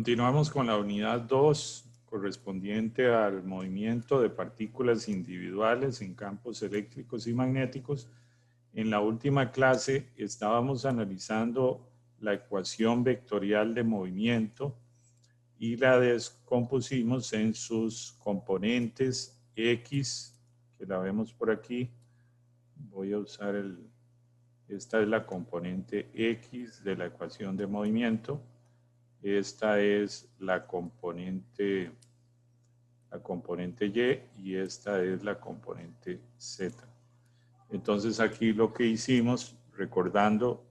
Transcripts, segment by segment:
Continuamos con la unidad 2, correspondiente al movimiento de partículas individuales en campos eléctricos y magnéticos. En la última clase estábamos analizando la ecuación vectorial de movimiento y la descompusimos en sus componentes X, que la vemos por aquí. Voy a usar esta es la componente X de la ecuación de movimiento. Esta es la componente Y y esta es la componente Z. Entonces aquí lo que hicimos, recordando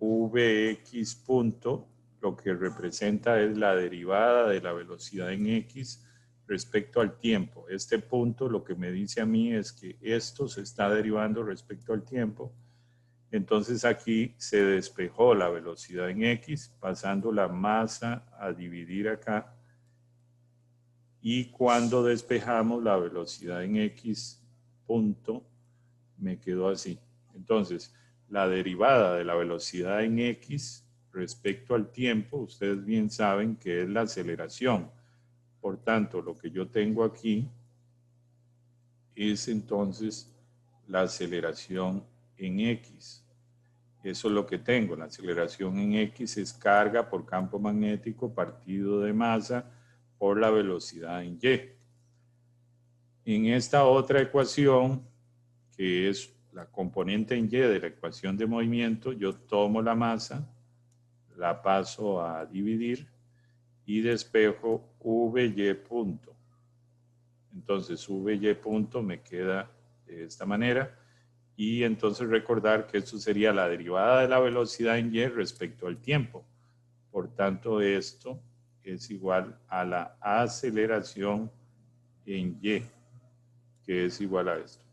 Vx punto, lo que representa es la derivada de la velocidad en X respecto al tiempo. Este punto lo que me dice a mí es que esto se está derivando respecto al tiempo. Entonces aquí se despejó la velocidad en X, pasando la masa a dividir acá. Y cuando despejamos la velocidad en X punto, me quedó así. Entonces, la derivada de la velocidad en X respecto al tiempo, ustedes bien saben que es la aceleración. Por tanto, lo que yo tengo aquí es entonces la aceleración en X. Eso es lo que tengo. La aceleración en X es carga por campo magnético partido de masa por la velocidad en Y. En esta otra ecuación, que es la componente en Y de la ecuación de movimiento, yo tomo la masa, la paso a dividir y despejo VY punto. Entonces VY punto me queda de esta manera. Y entonces recordar que esto sería la derivada de la velocidad en Y respecto al tiempo. Por tanto, esto es igual a la aceleración en Y, que es igual a esto.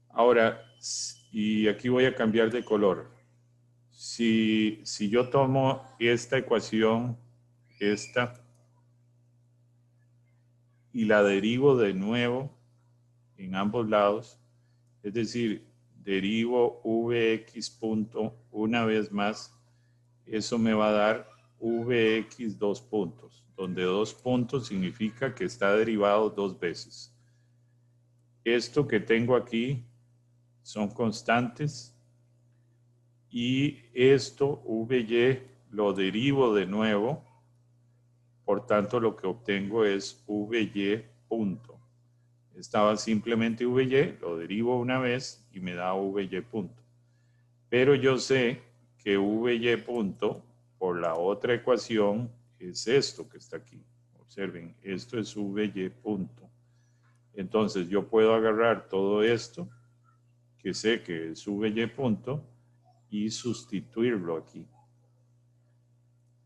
Ahora, y aquí voy a cambiar de color. Si yo tomo esta ecuación, esta, y la derivo de nuevo en ambos lados, es decir, derivo Vx punto una vez más, eso me va a dar Vx 2 puntos, donde 2 puntos significa que está derivado 2 veces. Esto que tengo aquí son constantes y esto Vy lo derivo de nuevo, por tanto lo que obtengo es Vy punto. Estaba simplemente Vy, lo derivo una vez y me da Vy punto. Pero yo sé que Vy punto por la otra ecuación es esto que está aquí. Observen, esto es Vy punto. Entonces yo puedo agarrar todo esto, que sé que es Vy punto, y sustituirlo aquí.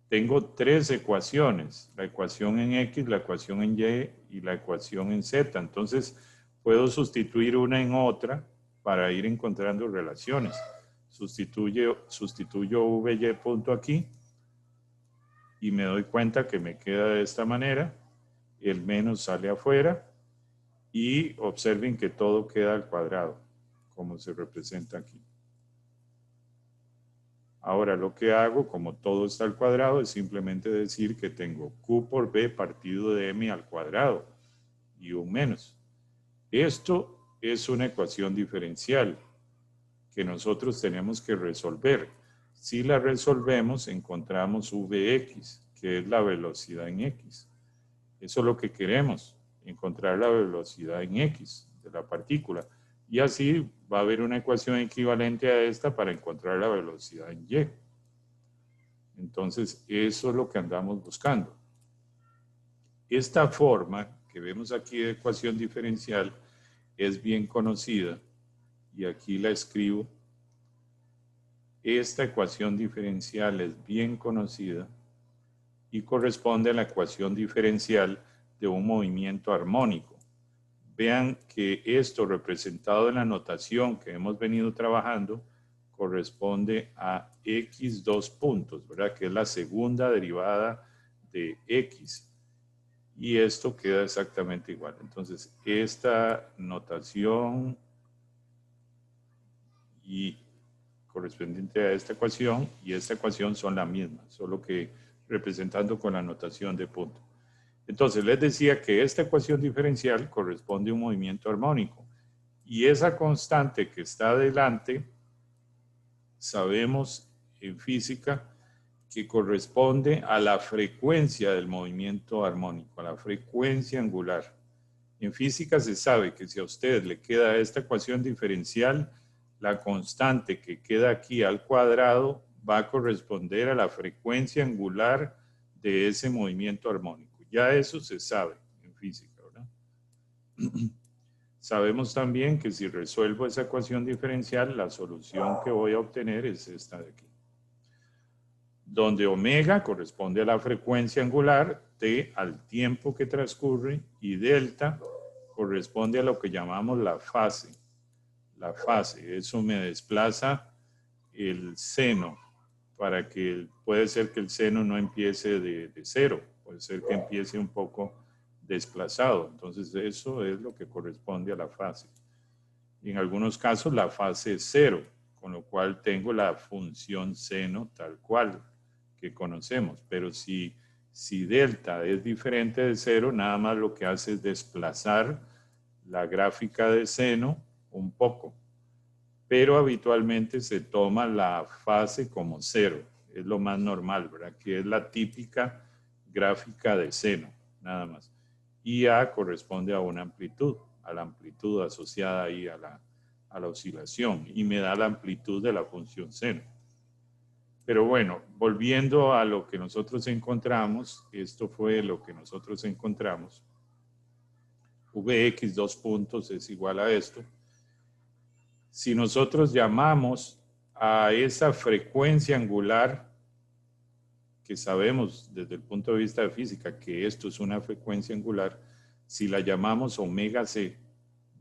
Tengo tres ecuaciones, la ecuación en X, la ecuación en Y y la ecuación en Z. Entonces, puedo sustituir una en otra para ir encontrando relaciones. Sustituyo Vy punto aquí y me doy cuenta que me queda de esta manera. El menos sale afuera y observen que todo queda al cuadrado, como se representa aquí. Ahora lo que hago, como todo está al cuadrado, es simplemente decir que tengo Q por B partido de M al cuadrado y un menos. Esto es una ecuación diferencial que nosotros tenemos que resolver. Si la resolvemos, encontramos Vx, que es la velocidad en X. Eso es lo que queremos, encontrar la velocidad en X de la partícula. Y así va a haber una ecuación equivalente a esta para encontrar la velocidad en Y. Entonces, eso es lo que andamos buscando. Esta forma que vemos aquí de ecuación diferencial es bien conocida y aquí la escribo. Esta ecuación diferencial es bien conocida y corresponde a la ecuación diferencial de un movimiento armónico. Vean que esto representado en la notación que hemos venido trabajando corresponde a x 2 puntos, ¿verdad? Que es la segunda derivada de x. Y esto queda exactamente igual. Entonces, esta notación y correspondiente a esta ecuación y esta ecuación son la misma, solo que representando con la notación de punto. Entonces, les decía que esta ecuación diferencial corresponde a un movimiento armónico. Y esa constante que está adelante, sabemos en física que corresponde a la frecuencia del movimiento armónico, a la frecuencia angular. En física se sabe que si a usted le queda esta ecuación diferencial, la constante que queda aquí al cuadrado va a corresponder a la frecuencia angular de ese movimiento armónico. Ya eso se sabe en física, ¿verdad? Sabemos también que si resuelvo esa ecuación diferencial, la solución que voy a obtener es esta de aquí, donde omega corresponde a la frecuencia angular, t al tiempo que transcurre y delta corresponde a lo que llamamos la fase. La fase, eso me desplaza el seno para que puede ser que el seno no empiece de cero, puede ser que empiece un poco desplazado. Entonces eso es lo que corresponde a la fase. Y en algunos casos la fase es cero, con lo cual tengo la función seno tal cual que conocemos. Pero si delta es diferente de cero, nada más lo que hace es desplazar la gráfica de seno un poco. Pero habitualmente se toma la fase como cero. Es lo más normal, ¿verdad? Que es la típica gráfica de seno, nada más. Y A corresponde a una amplitud, a la amplitud asociada ahí a la oscilación, y me da la amplitud de la función seno. Pero bueno, volviendo a lo que nosotros encontramos, esto fue lo que nosotros encontramos. Vx 2 puntos es igual a esto. Si nosotros llamamos a esa frecuencia angular, que sabemos desde el punto de vista de física que esto es una frecuencia angular, si la llamamos omega c,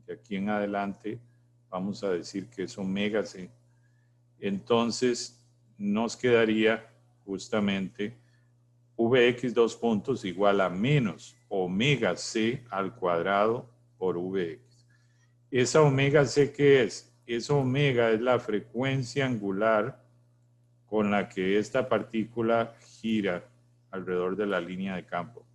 de aquí en adelante vamos a decir que es omega c, entonces nos quedaría justamente Vx 2 puntos igual a menos omega c al cuadrado por Vx. ¿Esa omega c qué es? Esa omega es la frecuencia angular con la que esta partícula gira alrededor de la línea de campo.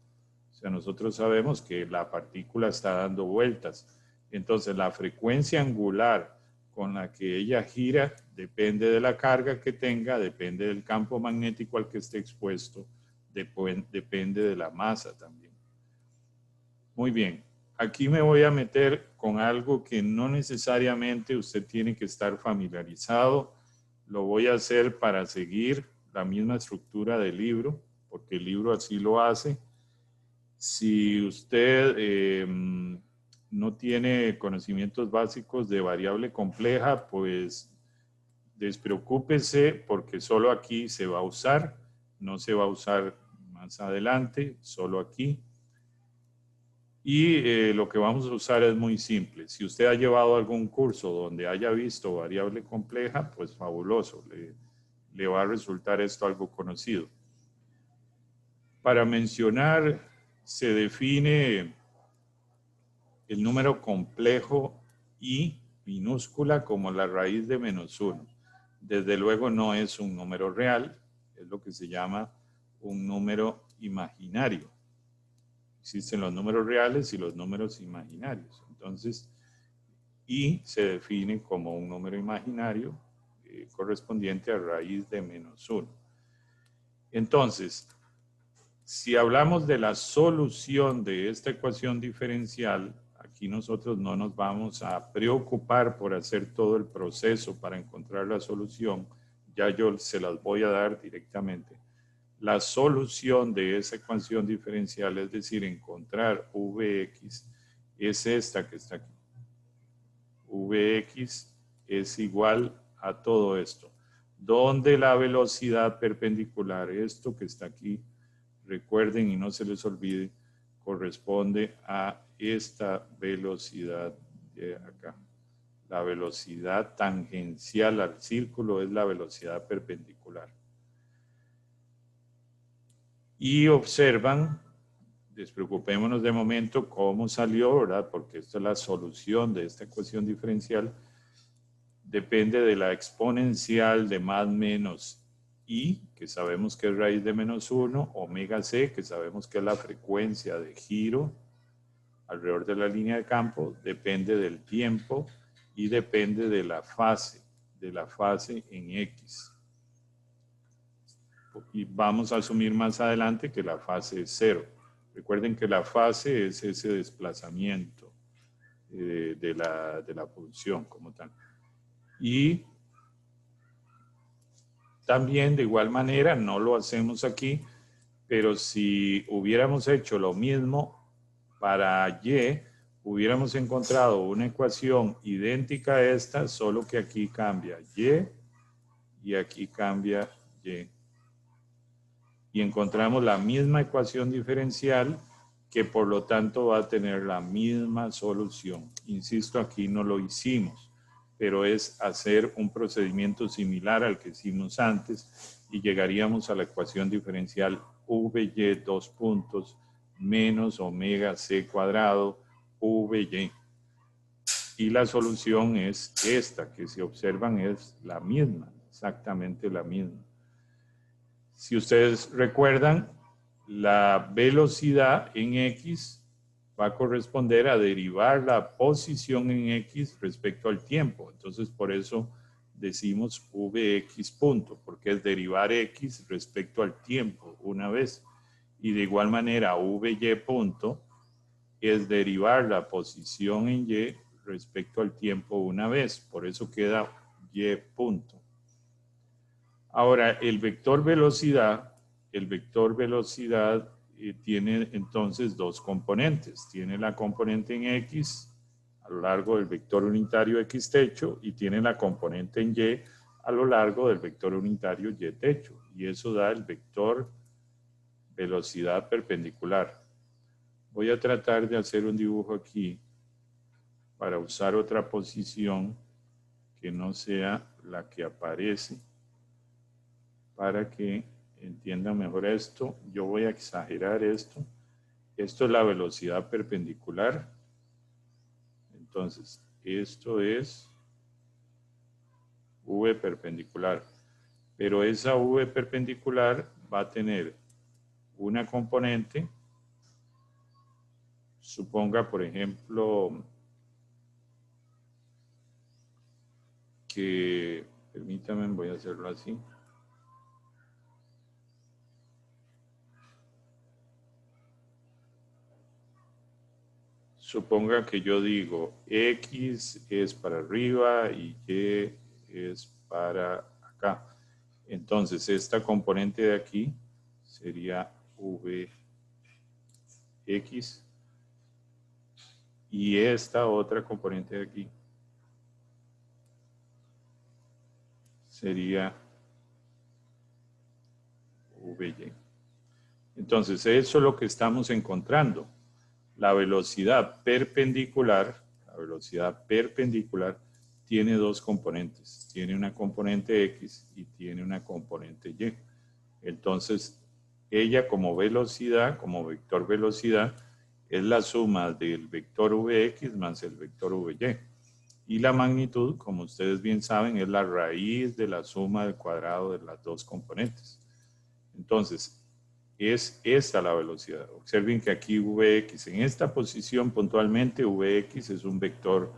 O sea, nosotros sabemos que la partícula está dando vueltas. Entonces, la frecuencia angular con la que ella gira depende de la carga que tenga, depende del campo magnético al que esté expuesto, depende de la masa también. Muy bien. Aquí me voy a meter con algo que no necesariamente usted tiene que estar familiarizado. Lo voy a hacer para seguir la misma estructura del libro, porque el libro así lo hace. Si usted no tiene conocimientos básicos de variable compleja, pues despreocúpese porque solo aquí se va a usar, no se va a usar más adelante, solo aquí. Y lo que vamos a usar es muy simple. Si usted ha llevado algún curso donde haya visto variable compleja, pues fabuloso, le va a resultar esto algo conocido. Para mencionar, se define el número complejo I minúscula como la raíz de menos 1. Desde luego no es un número real, es lo que se llama un número imaginario. Existen los números reales y los números imaginarios. Entonces, I se define como un número imaginario correspondiente a raíz de menos 1. Entonces, si hablamos de la solución de esta ecuación diferencial, aquí nosotros no nos vamos a preocupar por hacer todo el proceso para encontrar la solución. Ya yo se las voy a dar directamente. La solución de esa ecuación diferencial, es decir, encontrar Vx, es esta que está aquí. Vx es igual a todo esto, donde la velocidad perpendicular, esto que está aquí, recuerden y no se les olvide, corresponde a esta velocidad de acá. La velocidad tangencial al círculo es la velocidad perpendicular. Y observan, despreocupémonos de momento cómo salió, ¿verdad? Porque esta es la solución de esta ecuación diferencial. Depende de la exponencial de más menos I, que sabemos que es raíz de menos 1, omega C, que sabemos que es la frecuencia de giro alrededor de la línea de campo, depende del tiempo y depende de la fase en X. Y vamos a asumir más adelante que la fase es 0. Recuerden que la fase es ese desplazamiento de la función como tal. Y también de igual manera, no lo hacemos aquí, pero si hubiéramos hecho lo mismo para Y, hubiéramos encontrado una ecuación idéntica a esta, solo que aquí cambia y aquí cambia Y. Y encontramos la misma ecuación diferencial que por lo tanto va a tener la misma solución. Insisto, aquí no lo hicimos, pero es hacer un procedimiento similar al que hicimos antes y llegaríamos a la ecuación diferencial VY dos puntos menos omega C cuadrado VY. Y la solución es esta, que si observan es la misma, exactamente la misma. Si ustedes recuerdan, la velocidad en X va a corresponder a derivar la posición en X respecto al tiempo. Entonces, por eso decimos Vx punto, porque es derivar X respecto al tiempo una vez. Y de igual manera, Vy punto es derivar la posición en Y respecto al tiempo una vez. Por eso queda Y punto. Ahora, el vector velocidad tiene entonces dos componentes. Tiene la componente en X a lo largo del vector unitario X techo y tiene la componente en Y a lo largo del vector unitario Y techo. Y eso da el vector velocidad perpendicular. Voy a tratar de hacer un dibujo aquí para usar otra posición que no sea la que aparece, para que entiendan mejor esto. Yo voy a exagerar esto. Esto es la velocidad perpendicular. Entonces, esto es V perpendicular. Pero esa V perpendicular va a tener una componente. Suponga, por ejemplo, que, permítanme, voy a hacerlo así. Suponga que yo digo X es para arriba y Y es para acá. Entonces, esta componente de aquí sería Vx y esta otra componente de aquí sería Vy. Entonces, eso es lo que estamos encontrando. La velocidad perpendicular tiene dos componentes. Tiene una componente X y tiene una componente Y. Entonces, ella como velocidad, como vector velocidad, es la suma del vector Vx más el vector Vy. Y la magnitud, como ustedes bien saben, es la raíz de la suma del cuadrado de las dos componentes. Entonces, es esta la velocidad. Observen que aquí Vx, en esta posición puntualmente, Vx es un vector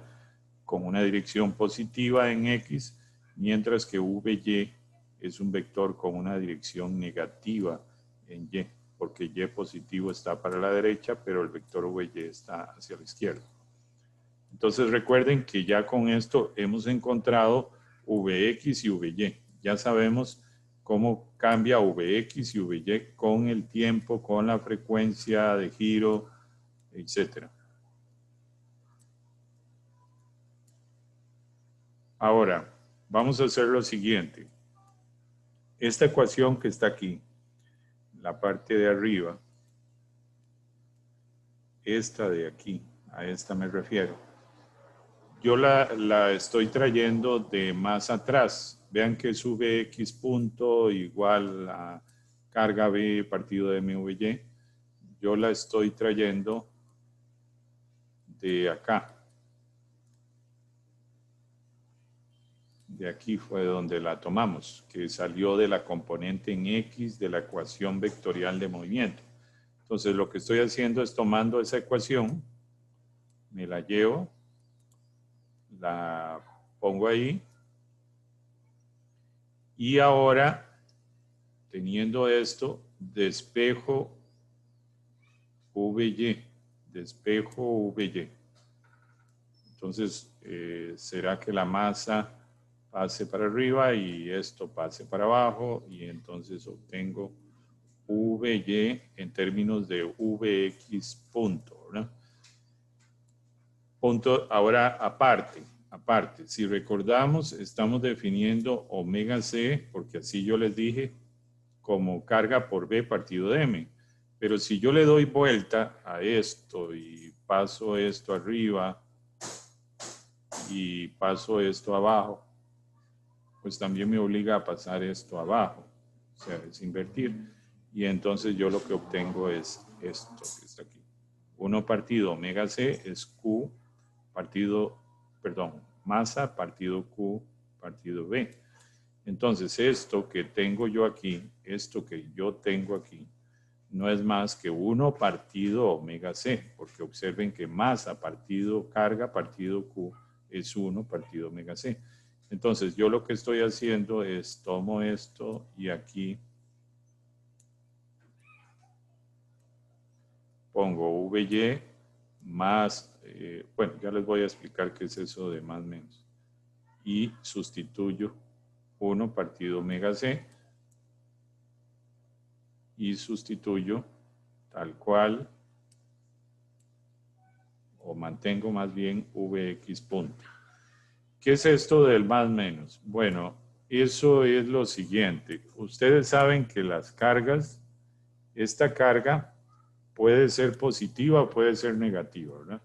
con una dirección positiva en X, mientras que Vy es un vector con una dirección negativa en Y, porque Y positivo está para la derecha, pero el vector Vy está hacia la izquierda. Entonces recuerden que ya con esto hemos encontrado Vx y Vy. Ya sabemos cómo cambia Vx y Vy con el tiempo, con la frecuencia de giro, etc. Ahora, vamos a hacer lo siguiente. Esta ecuación que está aquí, la parte de arriba, esta de aquí, a esta me refiero. Yo la estoy trayendo de más atrás. Vean que es Vx punto igual a carga B partido de MVY. Yo la estoy trayendo de acá. de aquí fue donde la tomamos, que salió de la componente en X de la ecuación vectorial de movimiento. Entonces lo que estoy haciendo es tomando esa ecuación, me la llevo, la pongo ahí, y ahora, teniendo esto, despejo VY, despejo VY. Entonces, será que la masa pase para arriba y esto pase para abajo, y entonces obtengo VY en términos de Vx punto, ¿verdad? Punto, ahora aparte, si recordamos, estamos definiendo omega c, porque así yo les dije, como carga por B partido de M. Pero si yo le doy vuelta a esto y paso esto arriba y paso esto abajo, pues también me obliga a pasar esto abajo. O sea, es invertir. Y entonces yo lo que obtengo es esto que está aquí. 1 partido omega c es Q partido, perdón, masa partido Q partido B. Entonces esto que tengo yo aquí, no es más que 1 partido omega c, porque observen que masa partido carga partido Q es 1 partido omega c. Entonces yo lo que estoy haciendo es tomo esto y aquí pongo VY más, bueno, ya les voy a explicar qué es eso de más menos. Y sustituyo 1 partido omega c y sustituyo tal cual, o mantengo más bien Vx punto. ¿Qué es esto del más menos? Bueno, eso es lo siguiente. Ustedes saben que las cargas, esta carga puede ser positiva o puede ser negativa, ¿verdad?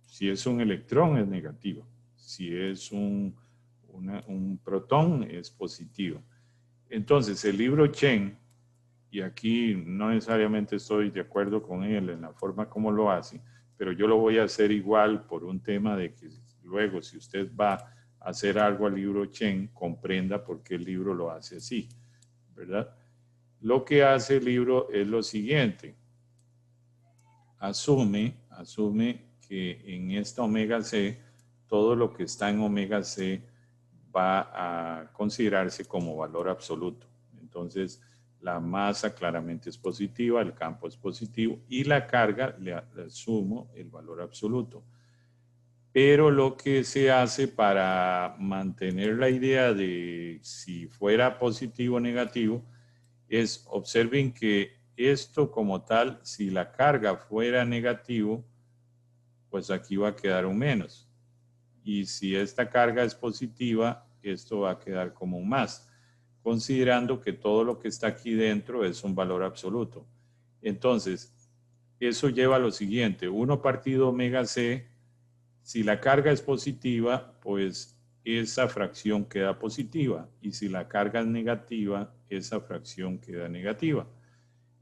Si es un electrón es negativa. Si es un protón es positivo. Entonces, el libro Chen, y aquí no necesariamente estoy de acuerdo con él en la forma como lo hace, pero yo lo voy a hacer igual por un tema de que luego si usted va a hacer algo al libro Chen, comprenda por qué el libro lo hace así, ¿verdad? Lo que hace el libro es lo siguiente. Asume que en esta omega C, todo lo que está en omega C va a considerarse como valor absoluto. Entonces, la masa claramente es positiva, el campo es positivo y la carga le asumo el valor absoluto. Pero lo que se hace para mantener la idea de si fuera positivo o negativo es, observen que esto como tal, si la carga fuera negativo, pues aquí va a quedar un menos. Y si esta carga es positiva, esto va a quedar como un más, considerando que todo lo que está aquí dentro es un valor absoluto. Entonces, eso lleva a lo siguiente, 1 partido omega c, si la carga es positiva, pues esa fracción queda positiva, y si la carga es negativa, esa fracción queda negativa.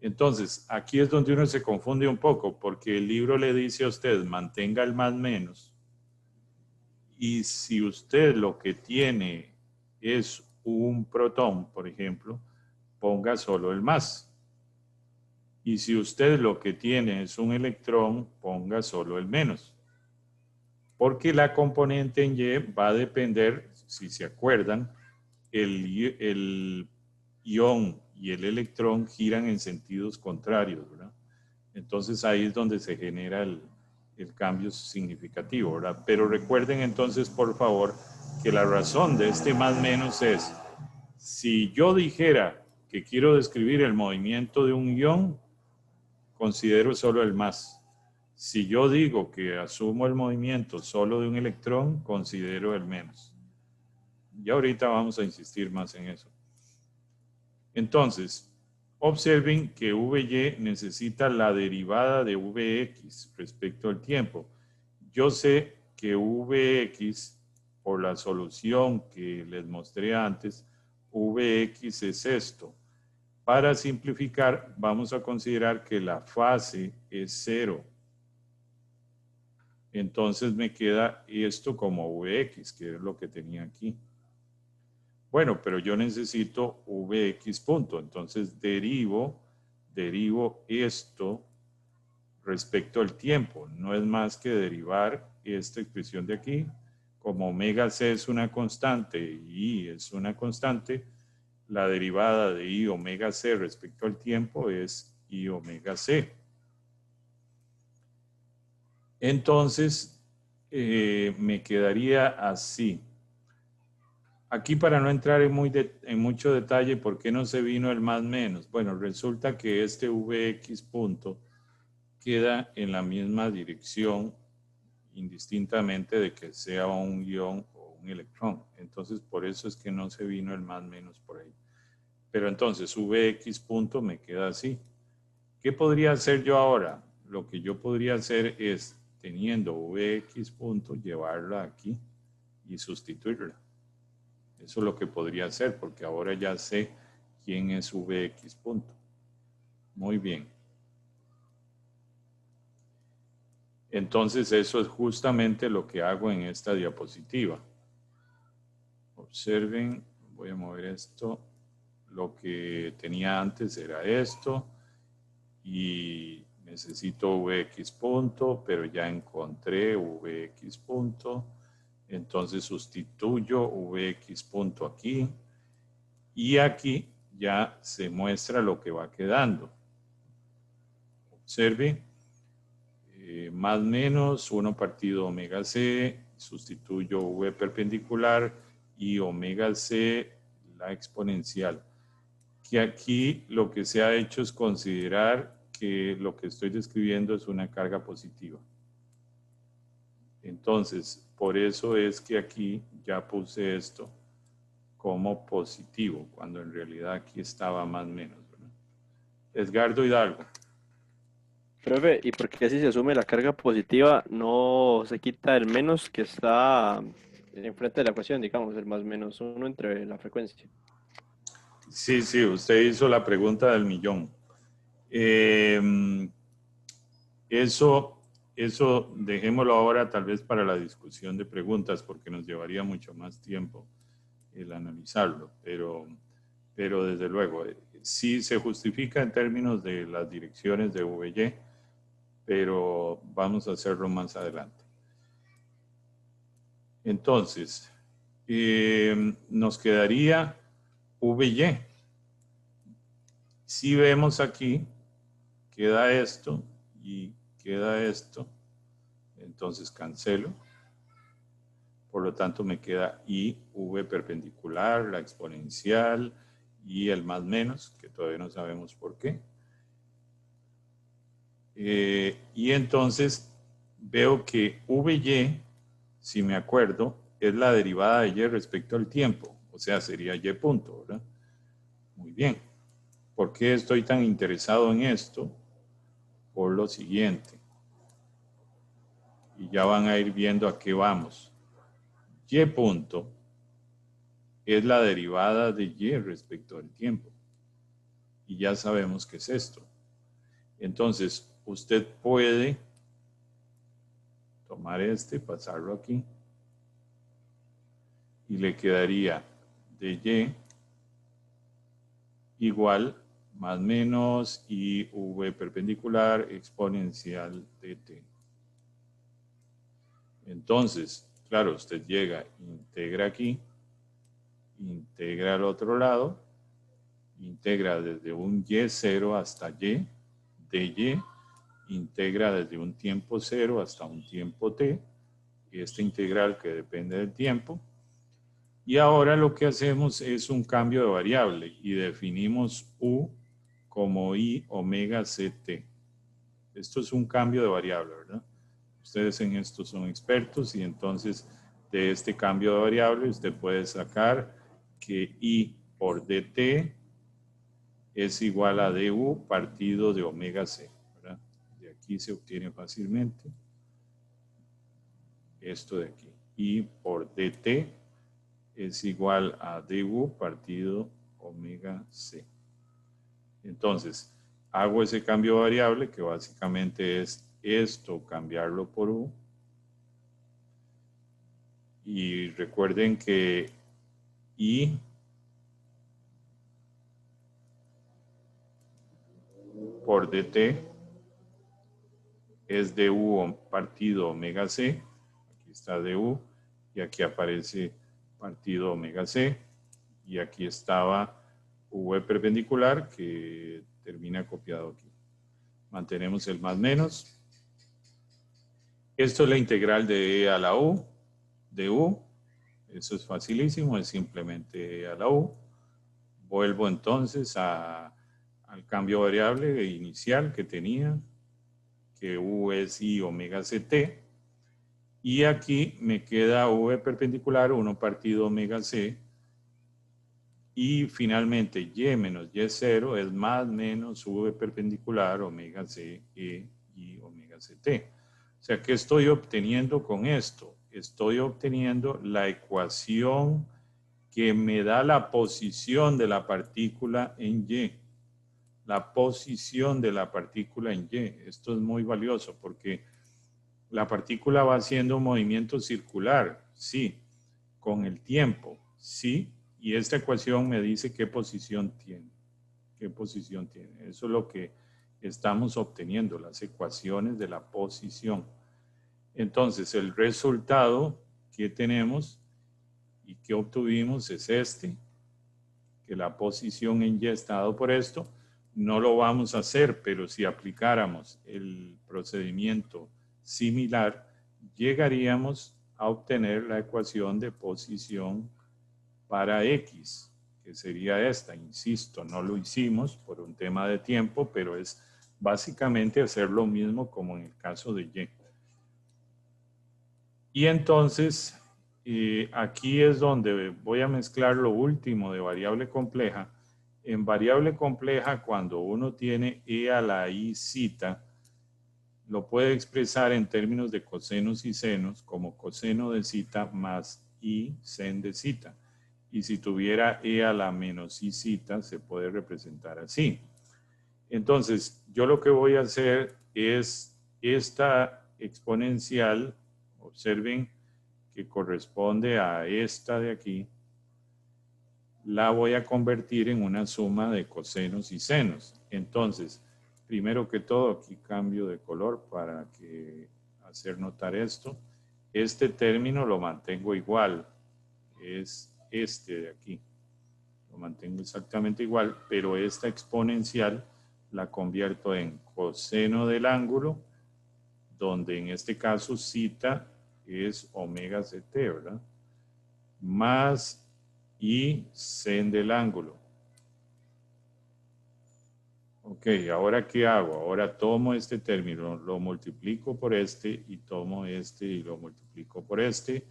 Entonces, aquí es donde uno se confunde un poco, porque el libro le dice a usted, mantenga el más menos, y si usted lo que tiene es un protón, por ejemplo, ponga solo el más. Y si usted lo que tiene es un electrón, ponga solo el menos. Porque la componente en Y va a depender, si se acuerdan, el ion y el electrón giran en sentidos contrarios, ¿verdad? Entonces ahí es donde se genera el cambio significativo, ¿verdad? Pero recuerden entonces, por favor, que la razón de este más menos es, si yo dijera que quiero describir el movimiento de un ion, considero solo el más. Si yo digo que asumo el movimiento solo de un electrón, considero el menos. Y ahorita vamos a insistir más en eso. Entonces, observen que VY necesita la derivada de Vx respecto al tiempo. Yo sé que Vx, por la solución que les mostré antes, Vx es esto. Para simplificar, vamos a considerar que la fase es 0. Entonces me queda esto como Vx, que es lo que tenía aquí. Bueno, pero yo necesito Vx punto. Entonces derivo esto respecto al tiempo. No es más que derivar esta expresión de aquí. Como omega c es una constante y I es una constante, la derivada de I omega c respecto al tiempo es I omega c. Entonces, me quedaría así. Aquí, para no entrar en mucho detalle, ¿por qué no se vino el más menos? Bueno, resulta que este Vx punto queda en la misma dirección, indistintamente de que sea un ion o un electrón. Entonces, por eso es que no se vino el más menos por ahí. Pero entonces, Vx punto me queda así. ¿Qué podría hacer yo ahora? Lo que yo podría hacer es, teniendo Vx punto, llevarla aquí y sustituirla. Eso es lo que podría hacer, porque ahora ya sé quién es Vx punto. Muy bien. Entonces, eso es justamente lo que hago en esta diapositiva. Observen, voy a mover esto. Lo que tenía antes era esto. Y necesito Vx punto, pero ya encontré Vx punto. Entonces sustituyo Vx punto aquí. Y aquí ya se muestra lo que va quedando. Observe, más menos 1 partido omega c, sustituyo v perpendicular y omega c la exponencial. Que aquí lo que se ha hecho es considerar que lo que estoy describiendo es una carga positiva. Entonces, por eso es que aquí ya puse esto como positivo, cuando en realidad aquí estaba más menos, ¿verdad? Edgardo Hidalgo. Profe, ¿y por qué si se asume la carga positiva no se quita el menos que está enfrente de la ecuación, digamos, el más menos uno entre la frecuencia? Sí, sí, usted hizo la pregunta del millón. Eh, eso dejémoslo ahora tal vez para la discusión de preguntas, porque nos llevaría mucho más tiempo el analizarlo, pero desde luego, sí se justifica en términos de las direcciones de VY, pero vamos a hacerlo más adelante. Entonces, nos quedaría VY. Si vemos aquí, queda esto y queda esto, entonces cancelo. Por lo tanto, me queda I, V perpendicular, la exponencial y el más menos, que todavía no sabemos por qué. Y entonces veo que VY, si me acuerdo, es la derivada de Y respecto al tiempo. O sea, sería Y punto, ¿verdad? Muy bien. ¿Por qué estoy tan interesado en esto? Por lo siguiente. Y ya van a ir viendo a qué vamos. Y punto es la derivada de Y respecto al tiempo. Y ya sabemos qué es esto. Entonces, usted puede tomar este, pasarlo aquí, y le quedaría de Y igual más menos I V perpendicular exponencial de T. Entonces, claro, usted llega, integra aquí, integra al otro lado, integra desde un Y0 hasta Y, de Y, integra desde un tiempo 0 hasta un tiempo T, y esta integral que depende del tiempo. Y ahora lo que hacemos es un cambio de variable y definimos U como I omega CT. Esto es un cambio de variable, ¿verdad? Ustedes en esto son expertos y entonces de este cambio de variable usted puede sacar que I por DT es igual a DU partido de omega C, ¿verdad? De aquí se obtiene fácilmente esto de aquí. I por DT es igual a du partido omega c. Entonces, hago ese cambio de variable que básicamente es esto, cambiarlo por u, Y recuerden que I por dt es du partido omega c. Aquí está du y aquí aparece partido omega c. Y aquí estaba v perpendicular que termina copiado aquí. Mantenemos el más menos. Esto es la integral de e a la u, de u. Eso es facilísimo, es simplemente e a la u. Vuelvo entonces al cambio variable inicial que tenía, que u es i omega ct. Y aquí me queda v perpendicular, 1 partido omega c. Y finalmente y menos y0 es más menos v perpendicular omega c e y omega ct. O sea, ¿qué estoy obteniendo con esto? Estoy obteniendo la ecuación que me da la posición de la partícula en y. La posición de la partícula en y. Esto es muy valioso porque la partícula va haciendo un movimiento circular, sí, con el tiempo, sí, y esta ecuación me dice qué posición tiene. ¿Qué posición tiene? Eso es lo que estamos obteniendo, las ecuaciones de la posición. Entonces, el resultado que tenemos y que obtuvimos es este, que la posición en y está dado por esto. No lo vamos a hacer, pero si aplicáramos el procedimiento similar, llegaríamos a obtener la ecuación de posición para X, que sería esta. Insisto, no lo hicimos por un tema de tiempo, pero es básicamente hacer lo mismo como en el caso de Y. Y entonces, aquí es donde voy a mezclar lo último de variable compleja. En variable compleja, cuando uno tiene e a la i zeta, lo puede expresar en términos de cosenos y senos como coseno de zeta más i sen de zeta. Y si tuviera e a la menos i zeta, se puede representar así. Entonces, yo lo que voy a hacer es esta exponencial, observen que corresponde a esta de aquí, la voy a convertir en una suma de cosenos y senos. Entonces, primero que todo, aquí cambio de color para hacer notar esto. Este término lo mantengo igual, es este de aquí. Lo mantengo exactamente igual, pero esta exponencial la convierto en coseno del ángulo, donde en este caso zeta es omega ct, ¿verdad? Más y sen del ángulo. Ok, ¿ahora qué hago? Ahora tomo este término, lo multiplico por este y tomo este y lo multiplico por este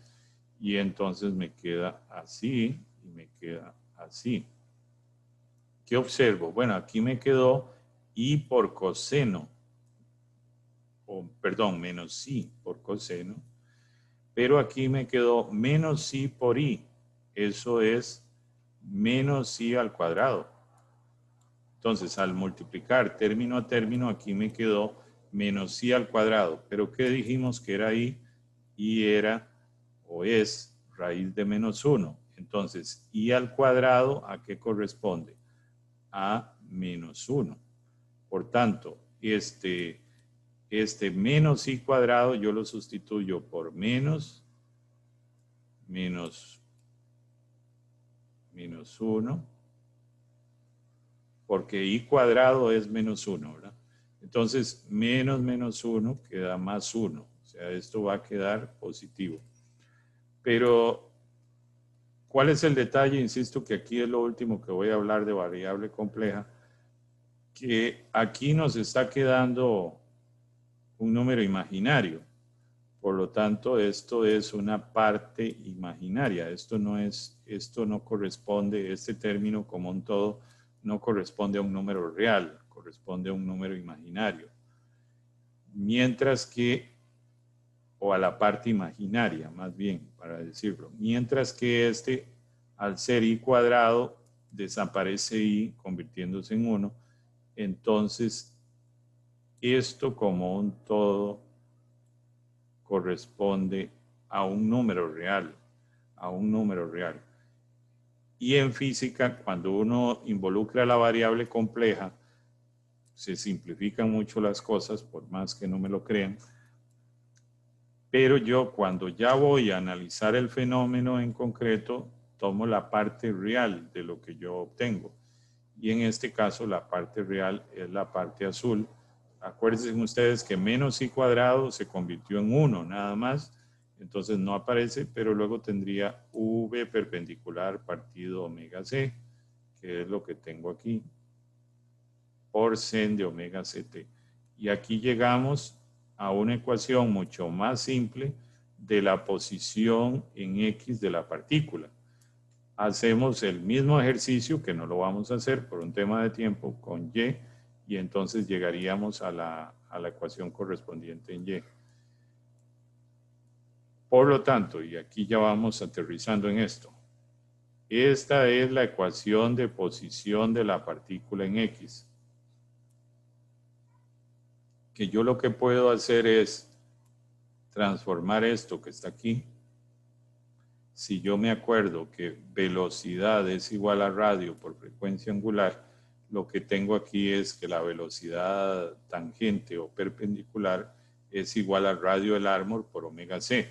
y entonces me queda así y me queda así. ¿Qué observo? Bueno, aquí me quedó i por coseno, o perdón, menos i por coseno, pero aquí me quedó menos i por i, eso es menos i al cuadrado. Entonces, al multiplicar término a término, aquí me quedó menos i al cuadrado. ¿Pero qué dijimos que era i? I era o es raíz de menos 1. Entonces, i al cuadrado, ¿a qué corresponde? A menos 1. Por tanto, este menos i cuadrado yo lo sustituyo por menos 1, porque i cuadrado es menos 1, ¿verdad? Entonces, menos 1 queda más 1. O sea, esto va a quedar positivo. Pero, ¿cuál es el detalle? Insisto que aquí es lo último que voy a hablar de variable compleja, que aquí nos está quedando un número imaginario. Por lo tanto, esto es una parte imaginaria. Esto no corresponde, este término como un todo, no corresponde a un número real, corresponde a un número imaginario. Mientras que, o a la parte imaginaria, más bien, para decirlo. Mientras que este, al ser i cuadrado, desaparece i convirtiéndose en 1. Entonces, esto como un todo corresponde a un número real. a un número real. Y en física, cuando uno involucra la variable compleja, se simplifican mucho las cosas, por más que no me lo crean. Pero yo cuando ya voy a analizar el fenómeno en concreto, tomo la parte real de lo que yo obtengo. Y en este caso la parte real es la parte azul. Acuérdense ustedes que menos i cuadrado se convirtió en 1 nada más. Entonces no aparece, pero luego tendría v perpendicular partido omega c, que es lo que tengo aquí, por sen de omega ct. Y aquí llegamos a una ecuación mucho más simple de la posición en X de la partícula. Hacemos el mismo ejercicio, que no lo vamos a hacer por un tema de tiempo, con Y, y entonces llegaríamos a la ecuación correspondiente en Y. Por lo tanto, y aquí ya vamos aterrizando en esto, esta es la ecuación de posición de la partícula en X. Que yo lo que puedo hacer es transformar esto que está aquí. Si yo me acuerdo que velocidad es igual a radio por frecuencia angular, lo que tengo aquí es que la velocidad tangente o perpendicular es igual a radio del Larmor por omega c.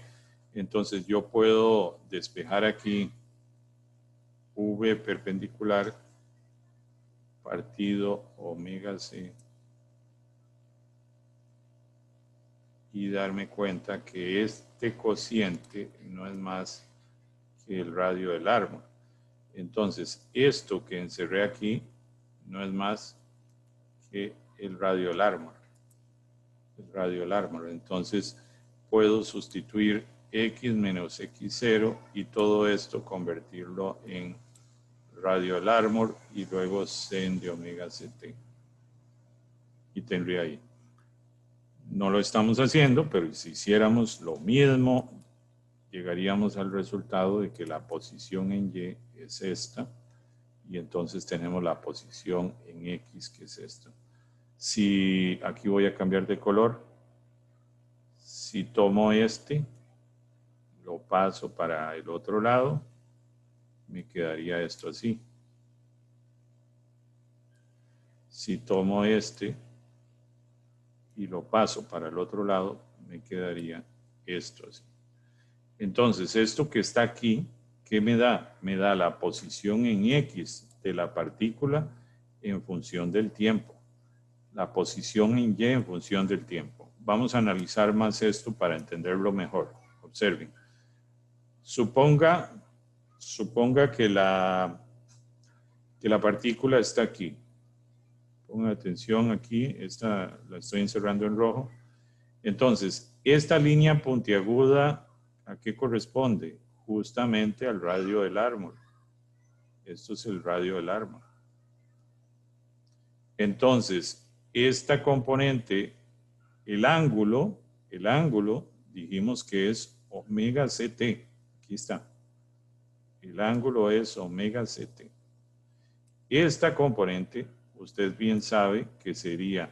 Entonces yo puedo despejar aquí v perpendicular partido omega c y darme cuenta que este cociente no es más que el radio del Larmor. Entonces, esto que encerré aquí no es más que el radio del Larmor. El radio del Larmor. Entonces, puedo sustituir x menos x0 y todo esto convertirlo en radio del Larmor y luego sen de omega ct. Y tendría ahí. No lo estamos haciendo, pero si hiciéramos lo mismo, llegaríamos al resultado de que la posición en Y es esta, y entonces tenemos la posición en X, que es esta. Si aquí voy a cambiar de color, si tomo este, lo paso para el otro lado, me quedaría esto así. Si tomo este y lo paso para el otro lado, me quedaría esto así. Entonces, esto que está aquí, ¿qué me da? Me da la posición en X de la partícula en función del tiempo. La posición en Y en función del tiempo. Vamos a analizar más esto para entenderlo mejor. Observen. Suponga que la partícula está aquí. Pongan atención aquí, esta la estoy encerrando en rojo. Entonces, esta línea puntiaguda, ¿a qué corresponde? Justamente al radio del Larmor. Esto es el radio del Larmor. Entonces, esta componente, el ángulo, dijimos que es omega ct. Aquí está. El ángulo es omega ct. Esta componente, usted bien sabe que sería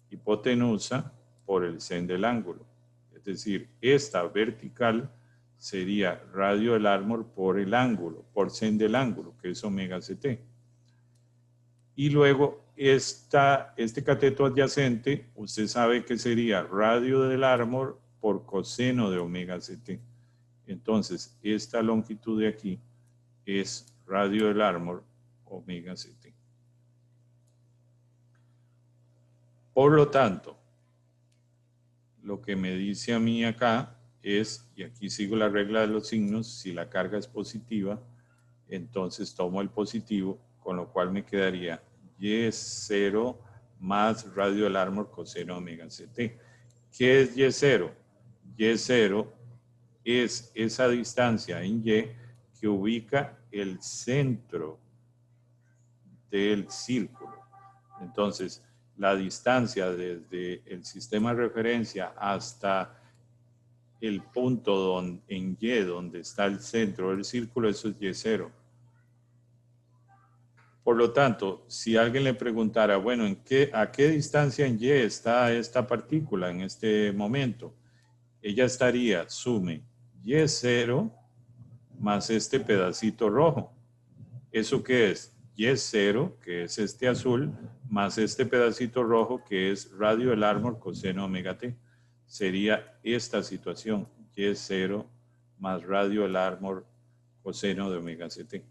hipotenusa por el sen del ángulo. Es decir, esta vertical sería radio del Larmor por el ángulo, por sen del ángulo, que es omega ct. Y luego este cateto adyacente, usted sabe que sería radio del Larmor por coseno de omega ct. Entonces, esta longitud de aquí es radio del Larmor omega ct. Por lo tanto, lo que me dice a mí acá es, y aquí sigo la regla de los signos, si la carga es positiva, entonces tomo el positivo, con lo cual me quedaría Y0 más radio del Larmor coseno omega ct. ¿Qué es Y0? Y0 es esa distancia en Y que ubica el centro del círculo. Entonces, la distancia desde el sistema de referencia hasta el punto en Y, donde está el centro del círculo, eso es Y0. Por lo tanto, si alguien le preguntara, bueno, ¿a qué distancia en Y está esta partícula en este momento? Ella estaría, sume, Y0 más este pedacito rojo. ¿Eso qué es? Y0, que es este azul, más este pedacito rojo, que es radio del árbol coseno omega t. Sería esta situación, Y0 más radio del árbol coseno de omega ct.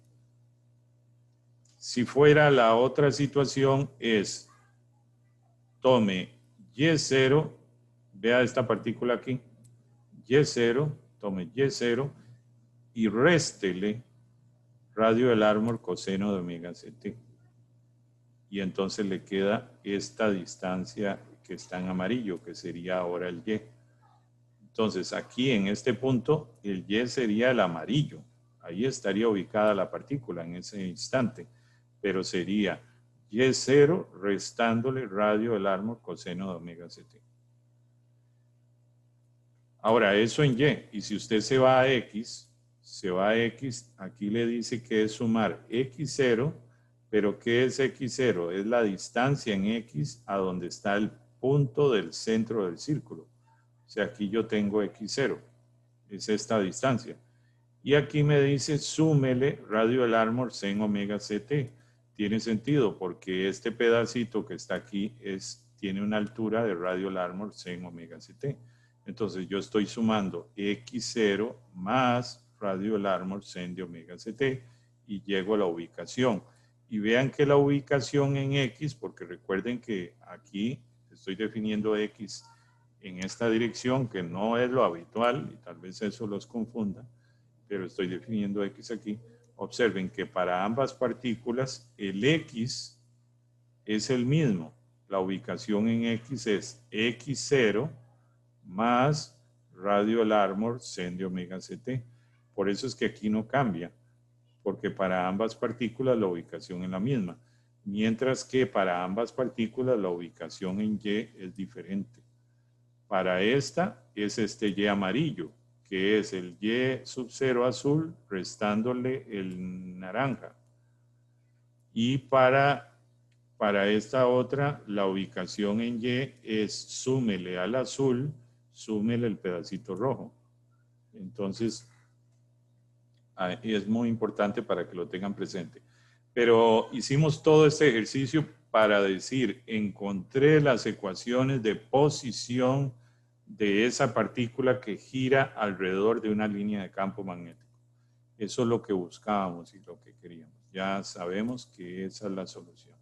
Si fuera la otra situación es, tome Y0, vea esta partícula aquí, Y0, tome Y0 y réstele radio del árbol coseno de omega ct. Y entonces le queda esta distancia que está en amarillo, que sería ahora el Y. Entonces aquí en este punto, el Y sería el amarillo. Ahí estaría ubicada la partícula en ese instante. Pero sería Y0 restándole radio del árbol coseno de omega ct. Ahora, eso en Y. Y si usted se va a X, aquí le dice que es sumar X0, pero ¿qué es X0? Es la distancia en X a donde está el punto del centro del círculo. O sea, aquí yo tengo X0, es esta distancia. Y aquí me dice, súmele radio del árbol sen omega ct. Tiene sentido porque este pedacito que está aquí tiene una altura de radio del árbol sen omega ct. Entonces yo estoy sumando X0 más radio del árbol sen de omega ct y llego a la ubicación. Y vean que la ubicación en X, porque recuerden que aquí estoy definiendo X en esta dirección, que no es lo habitual, y tal vez eso los confunda, pero estoy definiendo X aquí. Observen que para ambas partículas el X es el mismo. La ubicación en X es X0 más radio del árbol sen de omega ct. Por eso es que aquí no cambia, porque para ambas partículas la ubicación es la misma, mientras que para ambas partículas la ubicación en Y es diferente. Para esta es este Y amarillo, que es el Y sub 0 azul restándole el naranja. Y para esta otra, la ubicación en Y es súmele al azul, súmele el pedacito rojo. Entonces, es muy importante para que lo tengan presente. Pero hicimos todo este ejercicio para decir, encontré las ecuaciones de posición de esa partícula que gira alrededor de una línea de campo magnético. Eso es lo que buscábamos y lo que queríamos. Ya sabemos que esa es la solución.